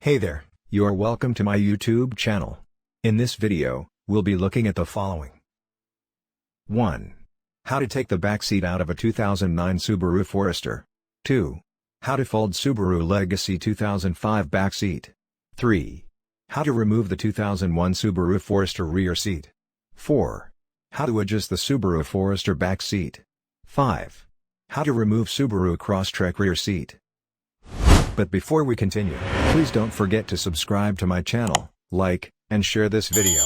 Hey there, you are welcome to my YouTube channel. In this video, we'll be looking at the following. 1. How to take the back seat out of a 2009 Subaru Forester. 2. How to fold Subaru Legacy 2005 back seat. 3. How to remove the 2001 Subaru Forester rear seat. 4. How to adjust the Subaru Forester back seat. 5. How to remove Subaru Crosstrek rear seat. But before we continue, please don't forget to subscribe to my channel, like, and share this video.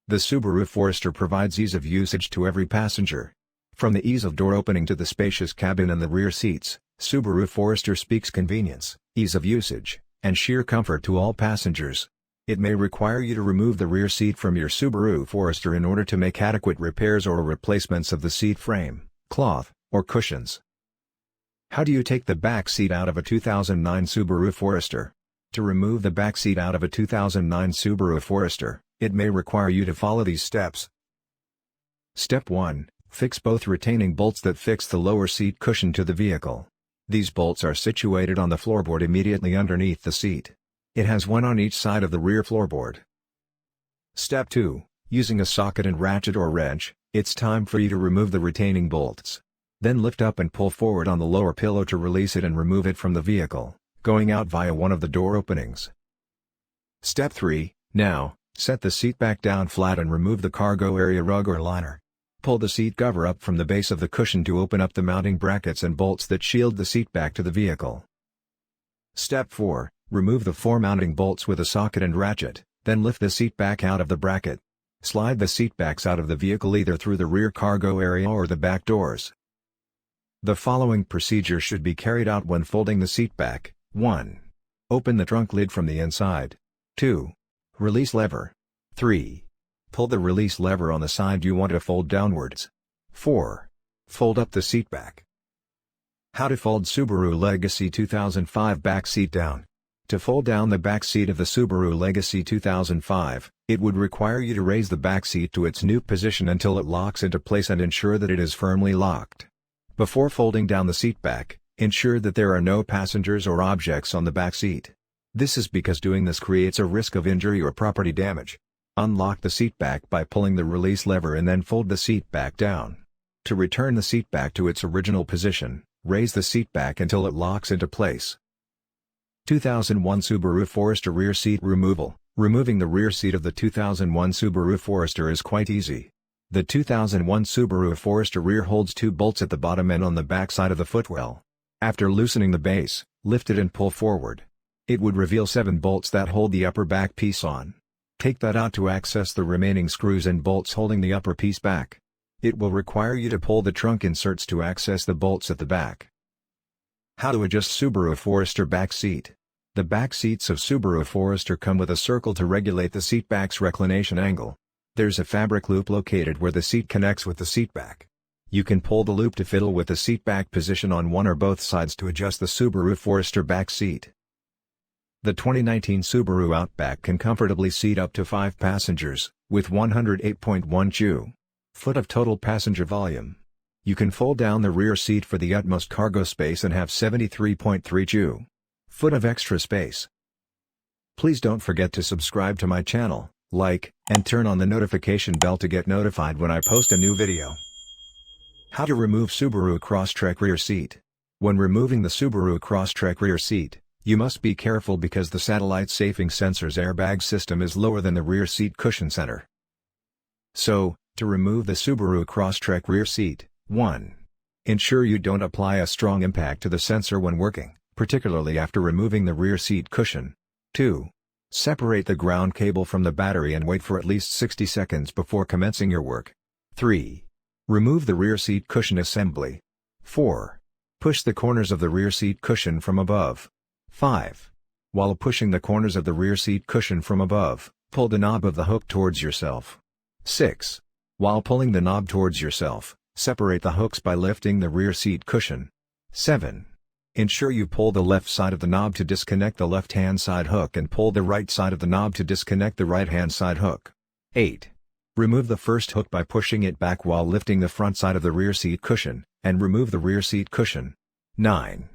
The Subaru Forester provides ease of usage to every passenger. From the ease of door opening to the spacious cabin and the rear seats, Subaru Forester speaks convenience, ease of usage, and sheer comfort to all passengers. It may require you to remove the rear seat from your Subaru Forester in order to make adequate repairs or replacements of the seat frame, cloth, or cushions. How do you take the back seat out of a 2009 Subaru Forester? To remove the back seat out of a 2009 Subaru Forester, it may require you to follow these steps. Step 1. Fix both retaining bolts that fix the lower seat cushion to the vehicle. These bolts are situated on the floorboard immediately underneath the seat. It has one on each side of the rear floorboard. Step 2. Using a socket and ratchet or wrench, it's time for you to remove the retaining bolts. Then lift up and pull forward on the lower pillow to release it and remove it from the vehicle, going out via one of the door openings. Step 3. Now, set the seat back down flat and remove the cargo area rug or liner. Pull the seat cover up from the base of the cushion to open up the mounting brackets and bolts that shield the seat back to the vehicle. Step 4. Remove the 4 mounting bolts with a socket and ratchet, then lift the seat back out of the bracket. Slide the seat backs out of the vehicle either through the rear cargo area or the back doors. The following procedure should be carried out when folding the seat back. 1. Open the trunk lid from the inside. 2. Release lever. 3. Pull the release lever on the side you want to fold downwards. 4. Fold up the seat back. How to fold Subaru Legacy 2005 back seat down. To fold down the back seat of the Subaru Legacy 2005, it would require you to raise the back seat to its new position until it locks into place and ensure that it is firmly locked. Before folding down the seat back, ensure that there are no passengers or objects on the back seat. This is because doing this creates a risk of injury or property damage. Unlock the seat back by pulling the release lever and then fold the seat back down. To return the seat back to its original position, raise the seat back until it locks into place. 2001 Subaru Forester rear seat removal. Removing the rear seat of the 2001 Subaru Forester is quite easy. The 2001 Subaru Forester rear holds 2 bolts at the bottom and on the back side of the footwell. After loosening the base, lift it and pull forward. It would reveal 7 bolts that hold the upper back piece on. Take that out to access the remaining screws and bolts holding the upper piece back. It will require you to pull the trunk inserts to access the bolts at the back. How to adjust Subaru Forester back seat. The back seats of Subaru Forester come with a circle to regulate the seat back's reclination angle. There's a fabric loop located where the seat connects with the seat back. You can pull the loop to fiddle with the seat back position on one or both sides to adjust the Subaru Forester back seat. The 2019 Subaru Outback can comfortably seat up to 5 passengers, with 108.1 foot of total passenger volume. You can fold down the rear seat for the utmost cargo space and have 73.3 foot of extra space. Please don't forget to subscribe to my channel, like, and turn on the notification bell to get notified when I post a new video. How to remove Subaru Crosstrek rear seat. When removing the Subaru Crosstrek rear seat, you must be careful because the satellite safing sensor's airbag system is lower than the rear seat cushion center. So, to remove the Subaru Crosstrek rear seat, 1. Ensure you don't apply a strong impact to the sensor when working, particularly after removing the rear seat cushion. 2. Separate the ground cable from the battery and wait for at least 60 seconds before commencing your work. 3. Remove the rear seat cushion assembly. 4. Push the corners of the rear seat cushion from above. 5. While pushing the corners of the rear seat cushion from above, pull the knob of the hook towards yourself. 6. While pulling the knob towards yourself, separate the hooks by lifting the rear seat cushion. 7. Ensure you pull the left side of the knob to disconnect the left-hand side hook and pull the right side of the knob to disconnect the right-hand side hook. 8. Remove the first hook by pushing it back while lifting the front side of the rear seat cushion, and remove the rear seat cushion. 9.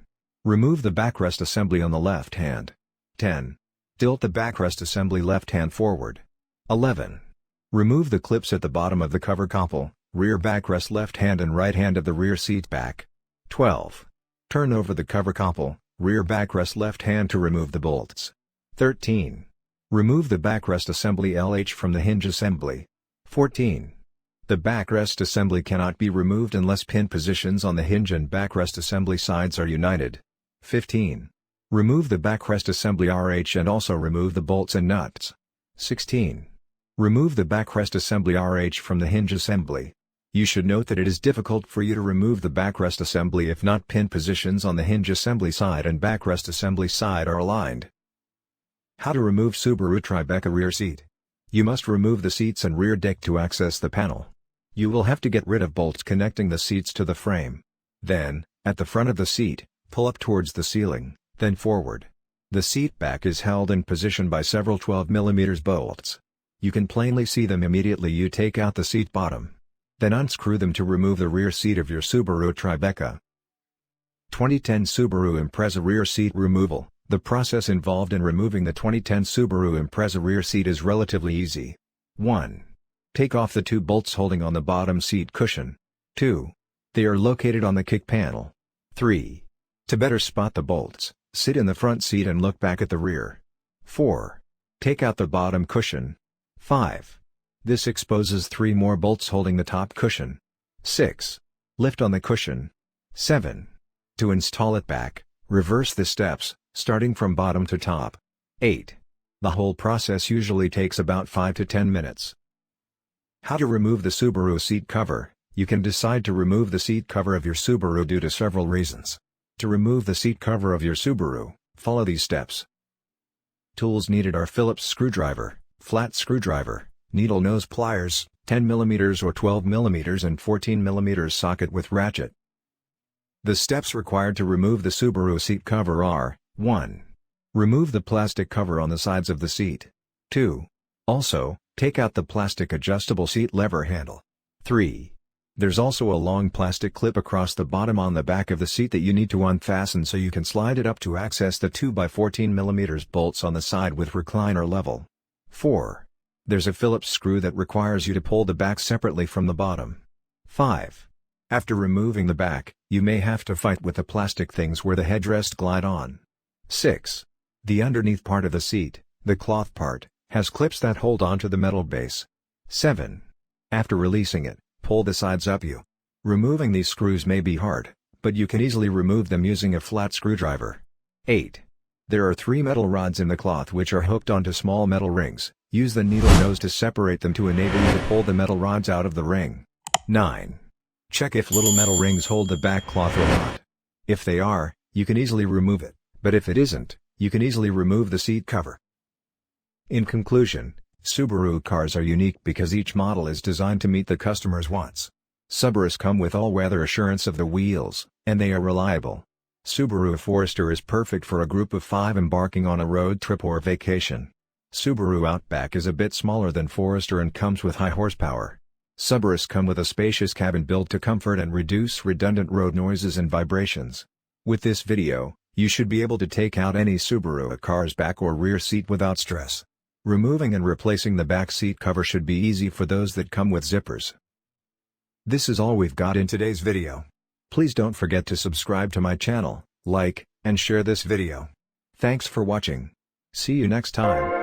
Remove the backrest assembly on the left hand. 10. Tilt the backrest assembly left hand forward. 11. Remove the clips at the bottom of the cover couple, rear backrest left hand and right hand of the rear seat back. 12. Turn over the cover couple, rear backrest left hand to remove the bolts. 13. Remove the backrest assembly LH from the hinge assembly. 14. The backrest assembly cannot be removed unless pin positions on the hinge and backrest assembly sides are united. 15. Remove the backrest assembly RH and also remove the bolts and nuts. 16. Remove the backrest assembly RH from the hinge assembly. You should note that it is difficult for you to remove the backrest assembly if not pin positions on the hinge assembly side and backrest assembly side are aligned. How to remove Subaru Tribeca rear seat. You must remove the seats and rear deck to access the panel. You will have to get rid of bolts connecting the seats to the frame. Then, at the front of the seat, pull up towards the ceiling, then forward. The seat back is held in position by several 12 mm bolts. You can plainly see them immediately you take out the seat bottom. Then unscrew them to remove the rear seat of your Subaru Tribeca. 2010 Subaru Impreza rear seat removal. The process involved in removing the 2010 Subaru Impreza rear seat is relatively easy. 1. Take off the 2 bolts holding on the bottom seat cushion. 2. They are located on the kick panel. 3. To better spot the bolts, sit in the front seat and look back at the rear. 4. Take out the bottom cushion. 5. This exposes 3 more bolts holding the top cushion. 6. Lift on the cushion. 7. To install it back, reverse the steps, starting from bottom to top. 8. The whole process usually takes about 5 to 10 minutes. How to remove the Subaru seat cover. You can decide to remove the seat cover of your Subaru due to several reasons. To remove the seat cover of your Subaru, follow these steps. Tools needed are Phillips screwdriver, flat screwdriver, needle nose pliers, 10 mm or 12 mm and 14 mm socket with ratchet. The steps required to remove the Subaru seat cover are: 1. Remove the plastic cover on the sides of the seat. 2. Also, take out the plastic adjustable seat lever handle. 3. There's also a long plastic clip across the bottom on the back of the seat that you need to unfasten so you can slide it up to access the 2x14 mm bolts on the side with recliner level. 4. There's a Phillips screw that requires you to pull the back separately from the bottom. 5. After removing the back, you may have to fight with the plastic things where the headrest glide on. 6. The underneath part of the seat, the cloth part, has clips that hold onto the metal base. 7. After releasing it, pull the sides up. Removing these screws may be hard, but you can easily remove them using a flat screwdriver. 8. There are 3 metal rods in the cloth which are hooked onto small metal rings. Use the needle nose to separate them to enable you to pull the metal rods out of the ring. 9. Check if little metal rings hold the back cloth or not. If they are, you can easily remove it, but if it isn't, you can easily remove the seat cover. In conclusion, Subaru cars are unique because each model is designed to meet the customer's wants. Subarus come with all-weather assurance of the wheels, and they are reliable. Subaru Forester is perfect for a group of 5 embarking on a road trip or vacation. Subaru Outback is a bit smaller than Forester and comes with high horsepower. Subarus come with a spacious cabin built to comfort and reduce redundant road noises and vibrations. With this video, you should be able to take out any Subaru car's back or rear seat without stress. Removing and replacing the back seat cover should be easy for those that come with zippers. This is all we've got in today's video. Please don't forget to subscribe to my channel, like, and share this video. Thanks for watching. See you next time.